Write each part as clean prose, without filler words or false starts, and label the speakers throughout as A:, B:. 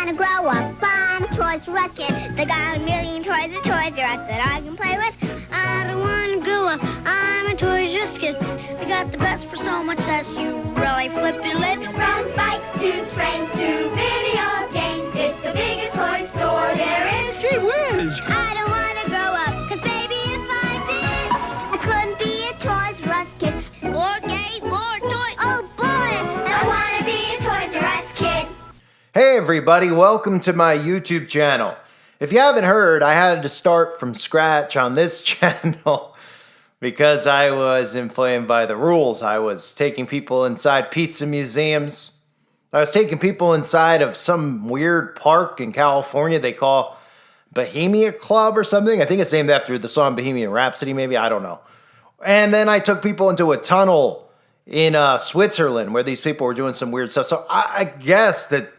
A: want to grow up. I'm a Toys R Us kid. They got a million toys at Toys R Us that I can play with. I don't want to grow up. I'm a Toys R Us kid. They got the best for so much less. You really flip your lid.
B: From bikes to trains to video games, it's the biggest toy store there is.
C: Gee whiz!
A: I don't want to grow up, 'cause baby, if I did, I couldn't be a Toys R Us kid. More games, more toys. Oh boy, I want to be a Toys R Us kid.
D: Hey everybody, welcome to my YouTube channel. If you haven't heard, I had to start from scratch on this channel because I was inflamed by the rules. I was taking people inside pizza museums. I was taking people inside of some weird park in California they call Bohemia Club or something. I think it's named after the song Bohemian Rhapsody, maybe. I don't know. And then I took people into a tunnel in Switzerland where these people were doing some weird stuff. So I guess that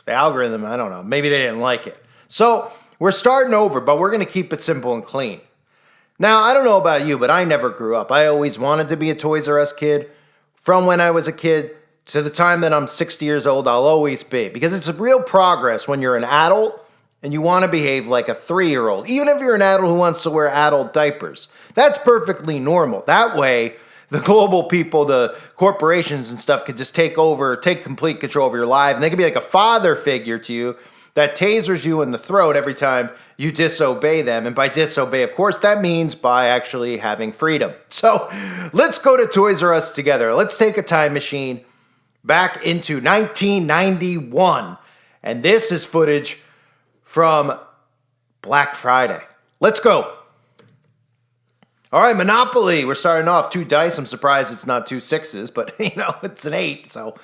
D: the algorithm, I don't know, maybe they didn't like it. So we're starting over, but we're going to keep it simple and clean. Now, I don't know about you, but I never grew up. I always wanted to be a Toys R Us kid. From when I was a kid to the time that I'm 60 years old, I'll always be. Because it's a real progress when you're an adult and you want to behave like a 3-year-old. Even if you're an adult who wants to wear adult diapers. That's perfectly normal. That way, the global people, the corporations and stuff could just take complete control of your life. And they could be like a father figure to you that tasers you in the throat every time you disobey them. And by disobey, of course, that means by actually having freedom. So let's go to Toys R Us together. Let's take a time machine back into 1991. And this is footage from Black Friday. Let's go. All right, Monopoly. We're starting off 2 dice. I'm surprised it's not 2 6s, but it's an 8. So,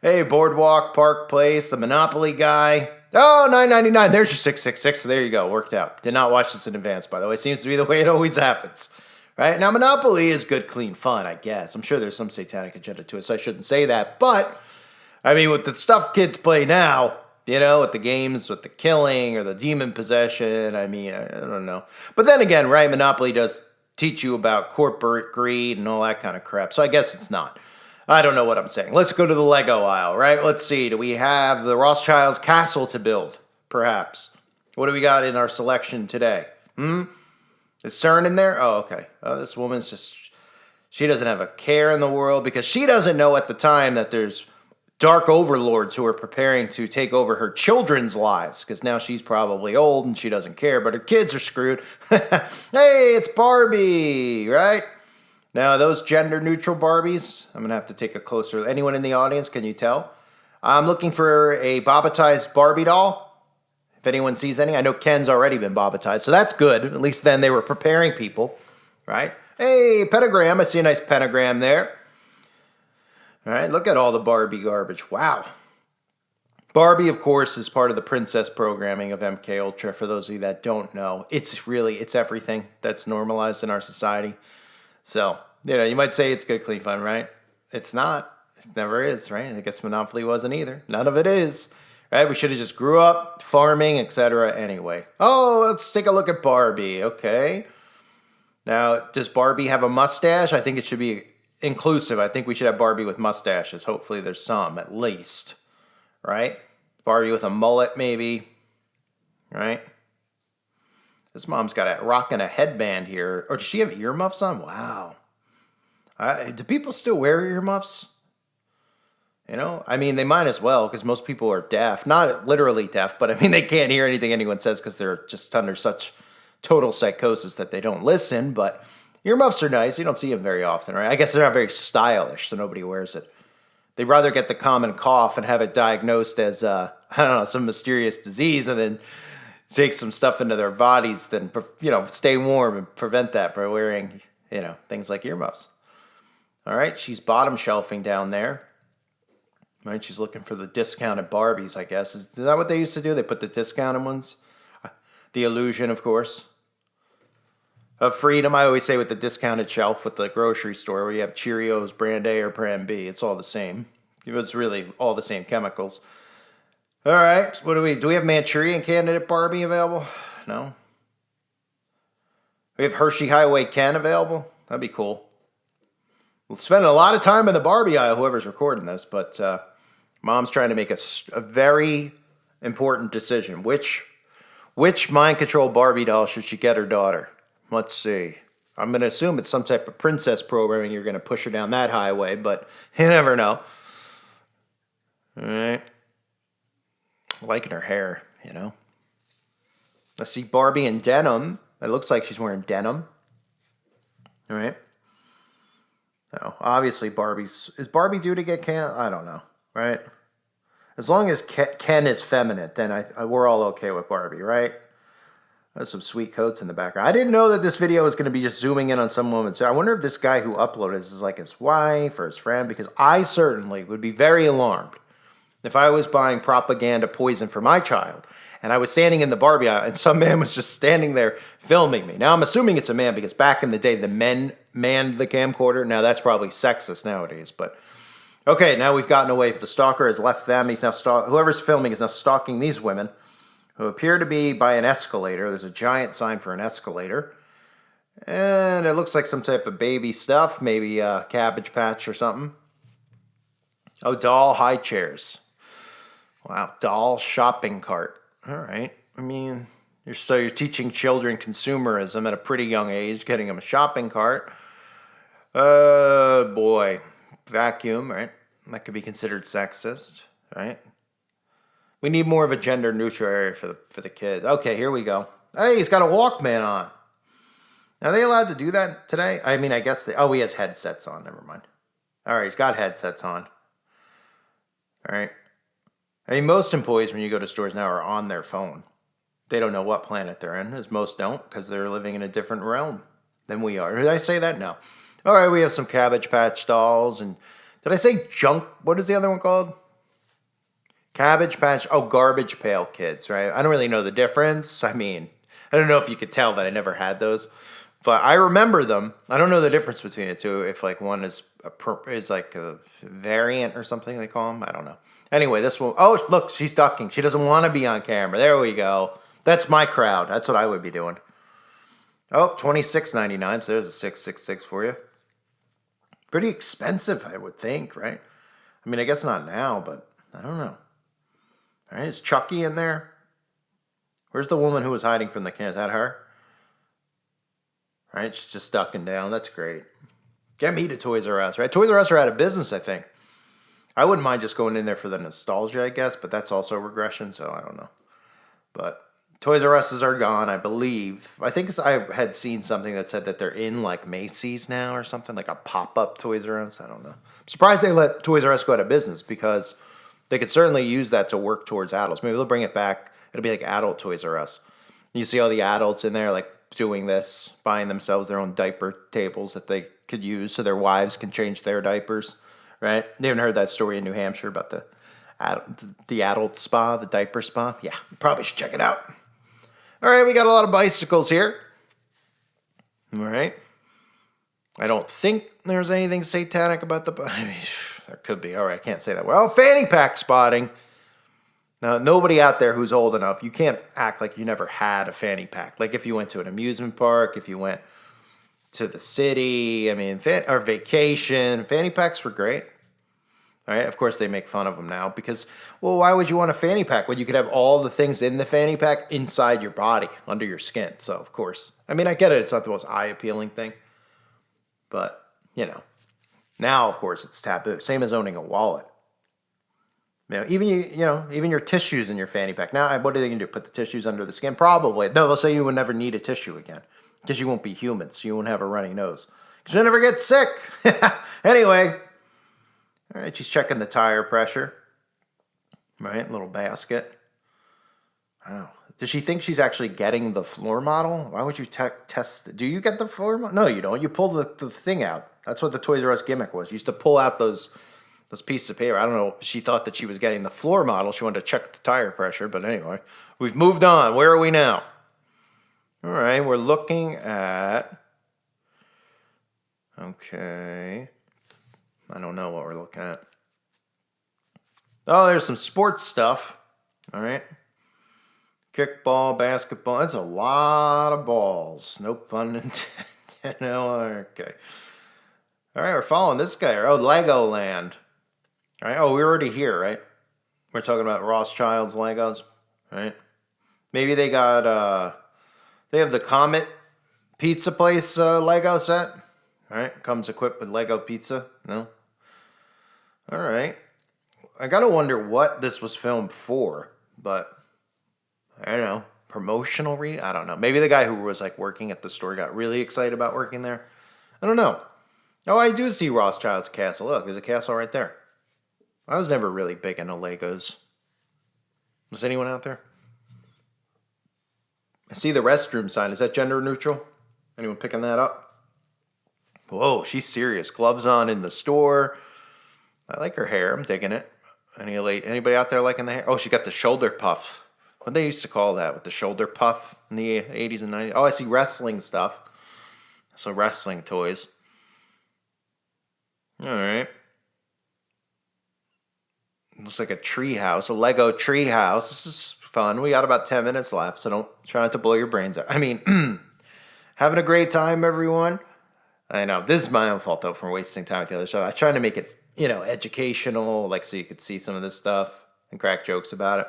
D: hey, Boardwalk, Park Place, the Monopoly guy. Oh, $9.99. There's your 666. So there you go. Worked out. Did not watch this in advance, by the way. Seems to be the way it always happens. Right? Now, Monopoly is good, clean fun, I guess. I'm sure there's some satanic agenda to it, so I shouldn't say that. But, I mean, with the stuff kids play now, with the games, with the killing or the demon possession, I mean, I don't know. But then again, right, Monopoly does teach you about corporate greed and all that kind of crap. So I guess it's not. I don't know what I'm saying. Let's go to the Lego aisle, right? Let's see. Do we have the Rothschild's castle to build? Perhaps. What do we got in our selection today? Is CERN in there? Oh, okay. Oh, this woman's just... She doesn't have a care in the world because she doesn't know at the time that there's dark overlords who are preparing to take over her children's lives because now she's probably old and she doesn't care, but her kids are screwed. Hey, it's Barbie, right? Now, those gender-neutral Barbies, I'm going to have to take a closer... Anyone in the audience, can you tell? I'm looking for a Bobbitized Barbie doll. If anyone sees any. I know Ken's already been Bobbitized, so that's good. At least then they were preparing people, right? Hey, pentagram. I see a nice pentagram there. All right, look at all the Barbie garbage. Wow. Barbie, of course, is part of the princess programming of MK Ultra. For those of you that don't know, it's everything that's normalized in our society. So, you might say it's good, clean fun, right? It's not. It never is, right? I guess Monopoly wasn't either. None of it is, right? We should have just grew up farming, etc. Anyway. Oh, let's take a look at Barbie. Okay. Now, does Barbie have a mustache? I think it should be inclusive. I think we should have Barbie with mustaches. Hopefully there's some, at least. Right? Barbie with a mullet, maybe. Right? This mom's got rocking a headband here. Or does she have earmuffs on? Wow. Do people still wear earmuffs? I mean, they might as well because most people are deaf. Not literally deaf, but I mean, they can't hear anything anyone says because they're just under such total psychosis that they don't listen, but earmuffs are nice. You don't see them very often, right? I guess they're not very stylish, so nobody wears it. They'd rather get the common cough and have it diagnosed as, some mysterious disease and then take some stuff into their bodies than, stay warm and prevent that by wearing, things like earmuffs. All right, she's bottom shelving down there. Right, she's looking for the discounted Barbies, I guess. Is that what they used to do? They put the discounted ones? The illusion, of course, of freedom. I always say with the discounted shelf with the grocery store where you have Cheerios, brand A or brand B. It's all the same. It's really all the same chemicals. All right. What do we have Manchurian Candidate Barbie available? No. We have Hershey Highway Ken available. That'd be cool. We'll spend a lot of time in the Barbie aisle, whoever's recording this, but Mom's trying to make a very important decision. Which mind control Barbie doll should she get her daughter? Let's see. I'm going to assume it's some type of princess programming. You're going to push her down that highway, but you never know. All right. Liking her hair, you know. I see Barbie in denim. It looks like she's wearing denim. All right. No, obviously is Barbie due to get canned? I don't know, right? As long as Ken is feminine, then we're all okay with Barbie, right? There's some sweet coats in the background. I didn't know that this video was going to be just zooming in on some woman. So I wonder if this guy who uploaded this is like his wife or his friend, because I certainly would be very alarmed if I was buying propaganda poison for my child and I was standing in the Barbie aisle and some man was just standing there filming me. Now, I'm assuming it's a man because back in the day, the men manned the camcorder. Now, that's probably sexist nowadays, but okay, now we've gotten away. The stalker has left them. He's now whoever's filming is now stalking these women who appear to be by an escalator. There's a giant sign for an escalator. And it looks like some type of baby stuff, maybe a Cabbage Patch or something. Oh, doll high chairs. Wow, doll shopping cart. All right. I mean, you're teaching children consumerism at a pretty young age, getting them a shopping cart. Boy. Vacuum, right? That could be considered sexist, right? We need more of a gender neutral area for the kids. Okay, here we go. Hey, he's got a Walkman on. Are they allowed to do that today? I mean, I guess he has headsets on. Never mind. All right, he's got headsets on. All right. I mean, most employees, when you go to stores now, are on their phone. They don't know what planet they're in, as most don't, because they're living in a different realm than we are. Did I say that? No. All right, we have some Cabbage Patch dolls. And did I say junk? What is the other one called? Cabbage Patch. Oh, Garbage Pail Kids, right? I don't really know the difference. I mean, I don't know if you could tell that I never had those. But I remember them. I don't know the difference between the two. If like one is like a variant or something they call them. I don't know. Anyway, this one. Oh, look, she's ducking. She doesn't want to be on camera. There we go. That's my crowd. That's what I would be doing. Oh, $26.99. So there's a 666 for you. Pretty expensive, I would think, right? I mean, I guess not now, but I don't know. All right, is Chucky in there? Where's the woman who was hiding from the camera? Is that her? All right, she's just ducking down. That's great. Get me to Toys R Us, right? Toys R Us are out of business, I think. I wouldn't mind just going in there for the nostalgia, I guess, but that's also regression, so I don't know. But Toys R Us's are gone, I believe. I think I had seen something that said that they're in like Macy's now or something, like a pop-up Toys R Us. I don't know. I'm surprised they let Toys R Us go out of business because they could certainly use that to work towards adults. Maybe they'll bring it back. It'll be like adult Toys R Us. You see all the adults in there like doing this, buying themselves their own diaper tables that they could use so their wives can change their diapers, right? You haven't heard that story in New Hampshire about the adult spa, the diaper spa? Yeah, you probably should check it out. All right, we got a lot of bicycles here. All right. I don't think there's anything satanic about I mean, there could be. All right, I can't say that. Well, fanny pack spotting. Now, nobody out there who's old enough, you can't act like you never had a fanny pack. Like if you went to an amusement park, if you went to the city, I mean, or vacation, fanny packs were great. All right, of course they make fun of them now because, well, why would you want a fanny pack when you could have all the things in the fanny pack inside your body, under your skin? So, of course, I mean, I get it. It's not the most eye-appealing thing. But, you know, now, of course, it's taboo. Same as owning a wallet. You know, even your tissues in your fanny pack. Now, what are they going to do? Put the tissues under the skin? Probably. No, they'll say you would never need a tissue again because you won't be human, so you won't have a runny nose. Because you'll never get sick. Anyway. All right, she's checking the tire pressure. Right, little basket. Wow. Does she think she's actually getting the floor model? Why would you test? Do you get the floor model? No, you don't. You pull the thing out. That's what the Toys R Us gimmick was. You used to pull out those pieces of paper. I don't know. She thought that she was getting the floor model. She wanted to check the tire pressure. But anyway, we've moved on. Where are we now? All right, we're looking at... Okay... I don't know what we're looking at. Oh, there's some sports stuff. All right. Kickball, basketball. That's a lot of balls. No pun intended. No, okay. All right, we're following this guy. Oh, Legoland. All right. Oh, we're already here, right? We're talking about Rothschild's Legos. right? Maybe they got, they have the Comet Pizza Place Lego set, right? Comes equipped with Lego pizza, no? All right. I gotta wonder what this was filmed for, but I don't know. Promotional I don't know. Maybe the guy who was like working at the store got really excited about working there. I don't know. Oh, I do see Rothschild's castle. Look, there's a castle right there. I was never really big into Legos. Was anyone out there? I see the restroom sign. Is that gender neutral? Anyone picking that up? Whoa, she's serious. Gloves on in the store. I like her hair. I'm digging it. Anybody out there liking the hair? Oh, she got the shoulder puff. What they used to call that, with the shoulder puff in the 80s and 90s. Oh, I see wrestling stuff. So wrestling toys. All right. Looks like a tree house, a Lego tree house. This is fun. We got about 10 minutes left, so don't try not to blow your brains out. I mean, having a great time, everyone. I know, this is my own fault, though, for wasting time with the other stuff. I tried to make it, educational, like so you could see some of this stuff and crack jokes about it.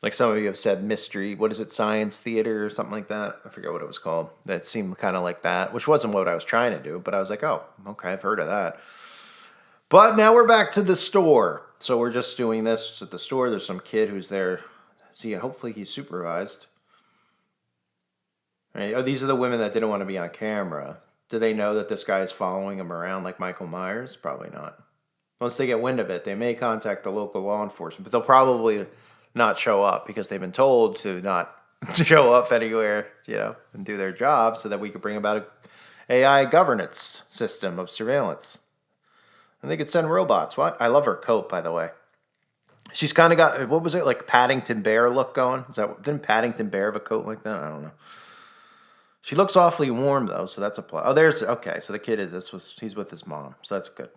D: Like some of you have said mystery, what is it, science theater or something like that? I forget what it was called. That seemed kind of like that, which wasn't what I was trying to do, but I was like, oh, okay, I've heard of that. But now we're back to the store. So we're just doing this at the store. There's some kid who's there. See, hopefully he's supervised. Right? Oh, these are the women that didn't want to be on camera. Do they know that this guy is following them around like Michael Myers? Probably not. Once they get wind of it, they may contact the local law enforcement, but they'll probably not show up because they've been told to not show up anywhere, and do their job so that we could bring about an AI governance system of surveillance. And they could send robots. What? I love her coat, by the way. She's kind of got, what was it, like Paddington Bear look going? Didn't Paddington Bear have a coat like that? I don't know. She looks awfully warm, though, so that's a plus. Oh, okay, so the kid he's with his mom, so that's good.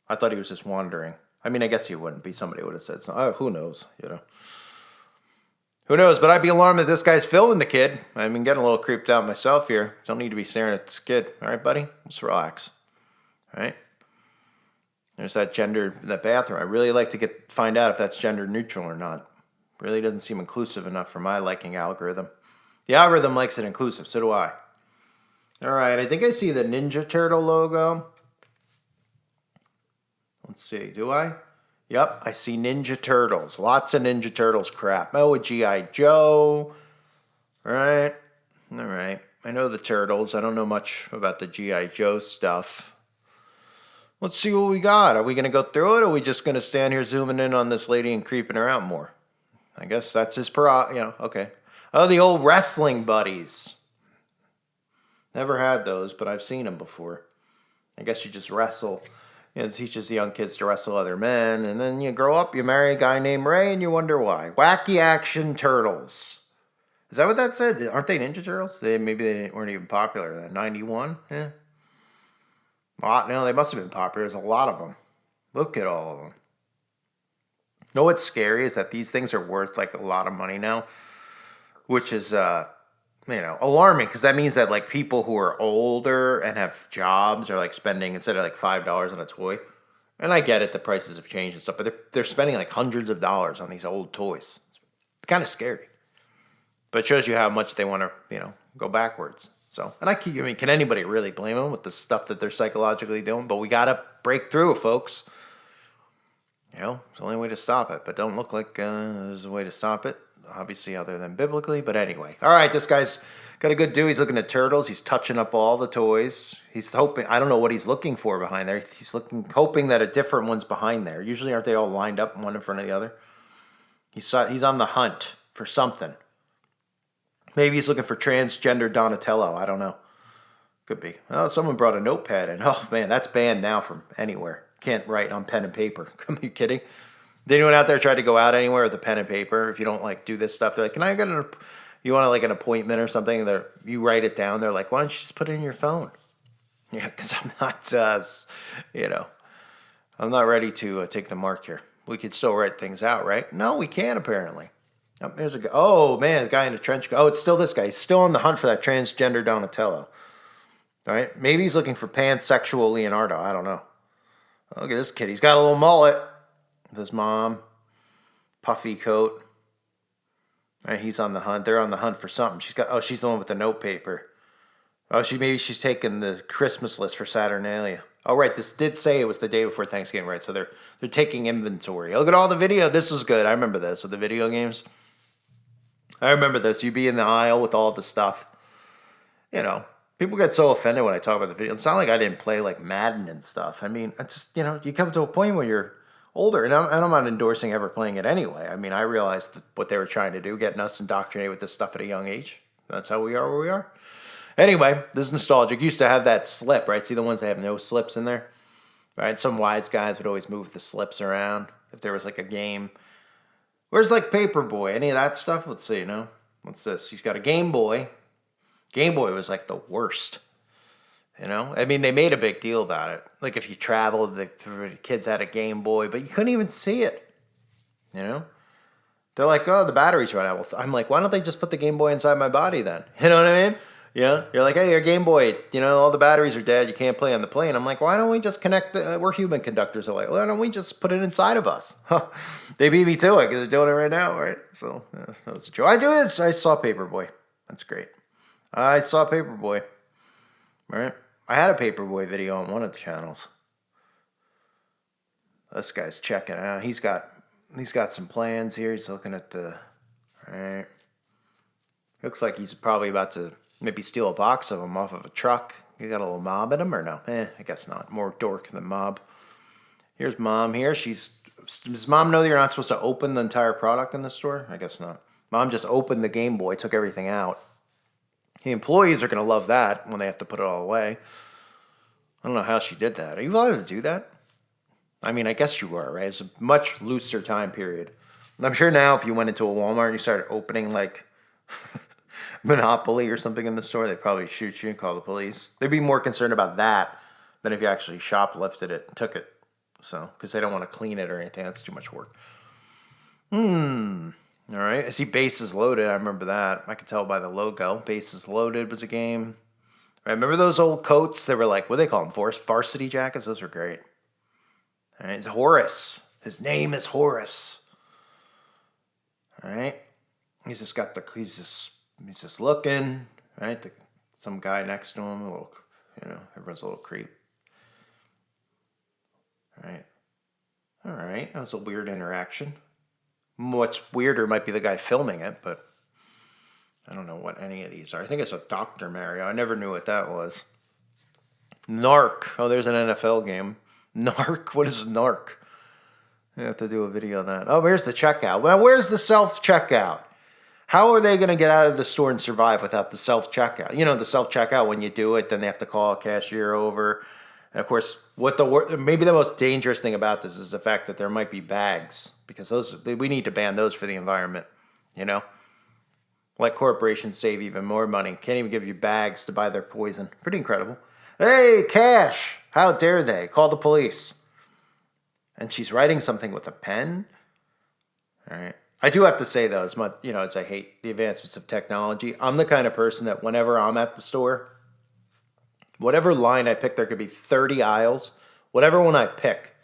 D: I thought he was just wandering. I mean, I guess he wouldn't be. Somebody would have said so. Oh, who knows, Who knows, but I'd be alarmed that this guy's filming the kid. I've been getting a little creeped out myself here. Don't need to be staring at this kid. All right, buddy? Just relax. All right? There's that gender in the bathroom. I really like to find out if that's gender neutral or not. Really doesn't seem inclusive enough for my liking algorithm. The algorithm likes it inclusive, so do I. All right, I think I see the Ninja Turtle logo. Let's see, do I? Yep, I see Ninja Turtles. Lots of Ninja Turtles crap. Oh, a G.I. Joe. All right. I know the Turtles. I don't know much about the G.I. Joe stuff. Let's see what we got. Are we going to go through it, or are we just going to stand here zooming in on this lady and creeping her out more? I guess that's his okay. Oh, the old wrestling buddies. Never had those, but I've seen them before. I guess you just wrestle. It teaches the young kids to wrestle other men, and then you grow up, you marry a guy named Ray, and you wonder why. Wacky Action Turtles. Is that what that said? Aren't they Ninja Turtles? Maybe they weren't even popular then. 91? Yeah. No, they must have been popular. There's a lot of them. Look at all of them. Know what's scary is that these things are worth like a lot of money now, which is alarming, because that means that like people who are older and have jobs are like spending, instead of like $5 on a toy. And I get it, the prices have changed and stuff, but they're spending like hundreds of dollars on these old toys. It's kind of scary. But it shows you how much they want to, go backwards. So, and can anybody really blame them with the stuff that they're psychologically doing? But we got to break through, folks. It's the only way to stop it. But don't look like there's a way to stop it, obviously, other than biblically. But anyway. All right, this guy's got a good do. He's looking at turtles. He's touching up all the toys. He's hoping, I don't know what he's looking for behind there. He's hoping that a different one's behind there. Usually, aren't they all lined up, one in front of the other? He's on the hunt for something. Maybe he's looking for transgender Donatello. I don't know. Could be. Oh, someone brought a notepad in. Oh, man, that's banned now from anywhere. Can't write on pen and paper. Are you kidding? Did anyone out there try to go out anywhere with a pen and paper? If you don't, do this stuff, they're like, can I get you want, an appointment or something? You write it down. They're like, why don't you just put it in your phone? Yeah, because I'm not, I'm not ready to take the mark here. We could still write things out, right? No, we can't, apparently. There's a guy. Oh, man, the guy in the trench coat. Oh, it's still this guy. He's still on the hunt for that transgender Donatello. All right? Maybe he's looking for pansexual Leonardo. I don't know. Look at this kid. He's got a little mullet with his mom. Puffy coat. Right, he's on the hunt. They're on the hunt for something. She's the one with the note paper. Oh, maybe she's taking the Christmas list for Saturnalia. Oh, right. This did say it was the day before Thanksgiving, right? So they're taking inventory. Look at all the video. This was good. I remember this with the video games. I remember this. You'd be in the aisle with all the stuff. You know, people get so offended when I talk about the video. It's not like I didn't play like Madden and stuff. I mean, it's just, you come to a point where you're older, and I'm not endorsing ever playing it anyway. I mean, I realized what they were trying to do, getting us indoctrinated with this stuff at a young age. That's how we are where we are. Anyway, this is nostalgic. Used to have that slip, right? See the ones that have no slips in there? Right? Some wise guys would always move the slips around if there was like a game. Where's like Paperboy? Any of that stuff? Let's see, What's this? He's got a Game Boy. Game Boy was like the worst. I mean, they made a big deal about it. Like if you traveled, the kids had a Game Boy, but you couldn't even see it. They're like, oh, the battery's run out. Well, I'm like, why don't they just put the Game Boy inside my body then? You know what I mean? You're like, hey, your Game Boy, all the batteries are dead. You can't play on the plane. I'm like, why don't we just connect? We're human conductors. I'm like, why don't we just put it inside of us? They beat me to it because they're doing it right now, right? So that was a joke. I do it. I saw Paperboy. That's great. I saw Paperboy. All right. I had a Paperboy video on one of the channels. This guy's checking out. He's got some plans here. He's looking at the. All right. Looks like he's probably about to maybe steal a box of them off of a truck. You got a little mob at him or no? I guess not. More dork than mob. Here's Mom here. Does Mom know that you're not supposed to open the entire product in the store? I guess not. Mom just opened the Game Boy, took everything out. The employees are going to love that when they have to put it all away. I don't know how she did that. Are you allowed to do that? I mean, I guess you are, right? It's a much looser time period. I'm sure now if you went into a Walmart and you started opening like Monopoly or something in the store, they'd probably shoot you and call the police. They'd be more concerned about that than if you actually shoplifted it and took it. So, because they don't want to clean it or anything. That's too much work. All right. I see Bases Loaded. I remember that. I could tell by the logo. Bases Loaded was a game. I remember those old coats? They were like, what do they call them? Varsity jackets? Those were great. All right. It's Horace. His name is Horace. All right. He's just looking. Right. Some guy next to him. A little, everyone's a little creep. All right. All right. That was a weird interaction. What's weirder might be the guy filming it, but I don't know what any of these are. I think it's a Dr. Mario. I never knew what that was. Narc. Oh, there's an NFL game. Narc. What is Narc? I have to do a video on that. Oh, here's the checkout. Well, where's the self-checkout? How are they going to get out of the store and survive without the self-checkout? The self-checkout, when you do it, then they have to call a cashier over. And of course, maybe the most dangerous thing about this is the fact that there might be bags, because we need to ban those for the environment. Let corporations save even more money. Can't even give you bags to buy their poison. Pretty incredible. Hey, cash! How dare they? Call the police. And she's writing something with a pen. All right. I do have to say though, as much as I hate the advancements of technology, I'm the kind of person that whenever I'm at the store, whatever line I pick, there could be 30 aisles. Whatever one I pick,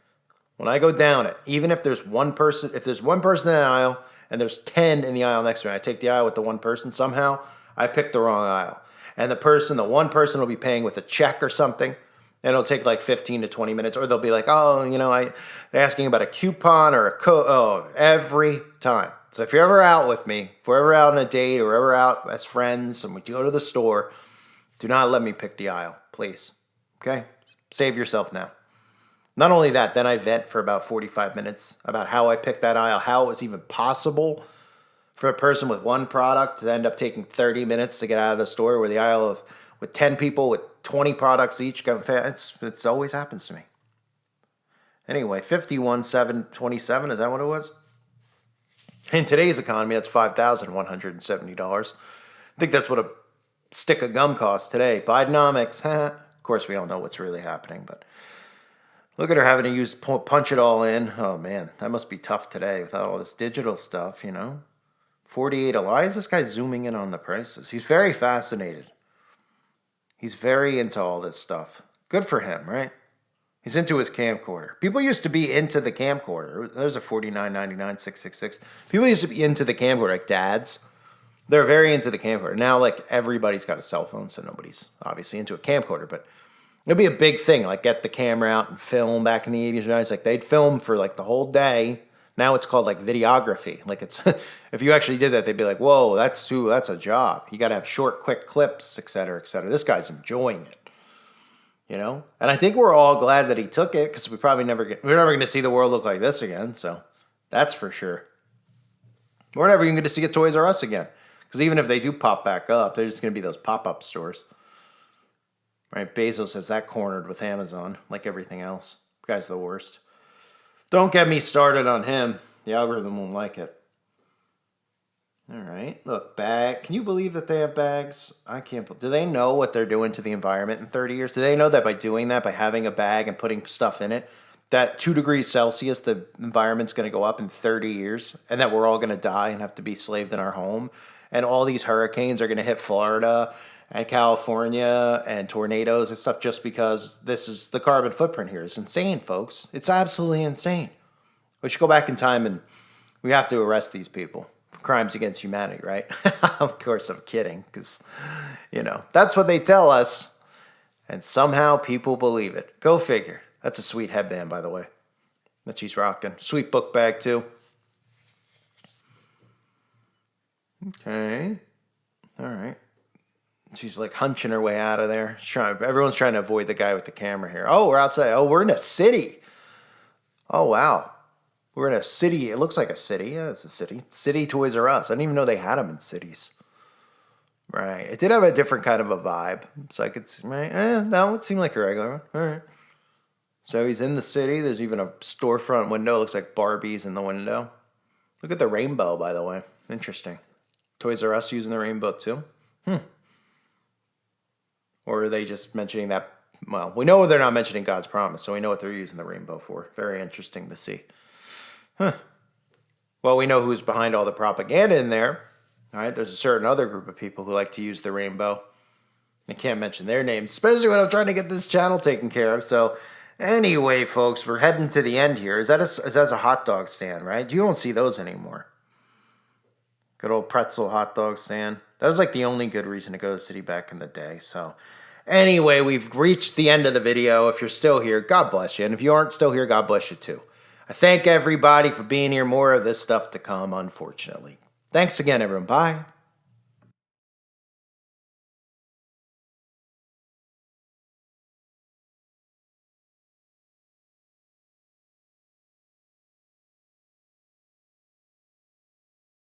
D: when I go down it, even if there's one person in the aisle and there's 10 in the aisle next to me, I take the aisle with the one person, somehow I picked the wrong aisle. And the one person will be paying with a check or something, and it'll take like 15 to 20 minutes, or they'll be like, they're asking about a coupon or a code. Oh, every time. So if you're ever out with me, if we're ever out on a date or we're ever out as friends and we go to the store, do not let me pick the aisle, please. Okay? Save yourself now. Not only that, then I vent for about 45 minutes about how I picked that aisle, how it was even possible for a person with one product to end up taking 30 minutes to get out of the store, where the aisle with 10 people with 20 products each. It's always happens to me. Anyway, 51,727, is that what it was? In today's economy, that's $5,170. I think that's what a stick of gum costs today. Bidenomics. Of course, we all know what's really happening, but look at her having to punch it all in. Oh, man, that must be tough today without all this digital stuff, 48. Why is this guy zooming in on the prices? He's very fascinated. He's very into all this stuff. Good for him, right? He's into his camcorder. People used to be into the camcorder. There's a $49.99 666. People used to be into the camcorder, like dads. They're very into the camcorder. Now, like, everybody's got a cell phone, so nobody's obviously into a camcorder, but it'd be a big thing, like, get the camera out and film back in the 80s or 90s. Like, they'd film for, like, the whole day. Now it's called, like, videography. Like, it's, if you actually did that, they'd be like, whoa, that's a job. You got to have short, quick clips, et cetera, et cetera. This guy's enjoying it, you know? And I think we're all glad that he took it, because we're never going to see the world look like this again, so that's for sure. We're never even going to see a Toys R Us again. Because even if they do pop back up, they're just going to be those pop-up stores. Right? Bezos has that cornered with Amazon, like everything else. The guy's the worst. Don't get me started on him. The algorithm won't like it. All right. Look, bag. Can you believe that they have bags? I can't. Do they know what they're doing to the environment in 30 years? Do they know that by doing that, by having a bag and putting stuff in it, that 2 degrees Celsius, the environment's going to go up in 30 years, and that we're all going to die and have to be slaved in our home? And all these hurricanes are going to hit Florida and California and tornadoes and stuff just because this is the carbon footprint here. It's insane, folks. It's absolutely insane. We should go back in time and we have to arrest these people for crimes against humanity, right? Of course, I'm kidding because, you know, that's what they tell us. And somehow people believe it. Go figure. That's a sweet headband, by the way, that she's rocking. Sweet book bag, too. Okay. All right. She's like hunching her way out of there. Everyone's trying to avoid the guy with the camera here. Oh, we're outside. Oh, we're in a city. Oh, wow. We're in a city. It looks like a city. Yeah, it's a city. City Toys R Us. I didn't even know they had them in cities. Right. It did have a different kind of a vibe. It's like it's right. No, it seemed like a regular one. All right. So he's in the city. There's even a storefront window. It looks like Barbie's in the window. Look at the rainbow, by the way. Interesting. Toys R Us using the rainbow too? Or are they just mentioning that? Well, we know they're not mentioning God's promise, so we know what they're using the rainbow for. Very interesting to see. Well, we know who's behind all the propaganda in there. All right, there's a certain other group of people who like to use the rainbow. I can't mention their names, especially when I'm trying to get this channel taken care of. So anyway, folks, we're heading to the end here. Is that a hot dog stand, right? You don't see those anymore. Good old pretzel hot dog stand. That was like the only good reason to go to the city back in the day. So anyway, we've reached the end of the video. If you're still here, God bless you. And if you aren't still here, God bless you too. I thank everybody for being here. More of this stuff to come, unfortunately. Thanks again, everyone. Bye.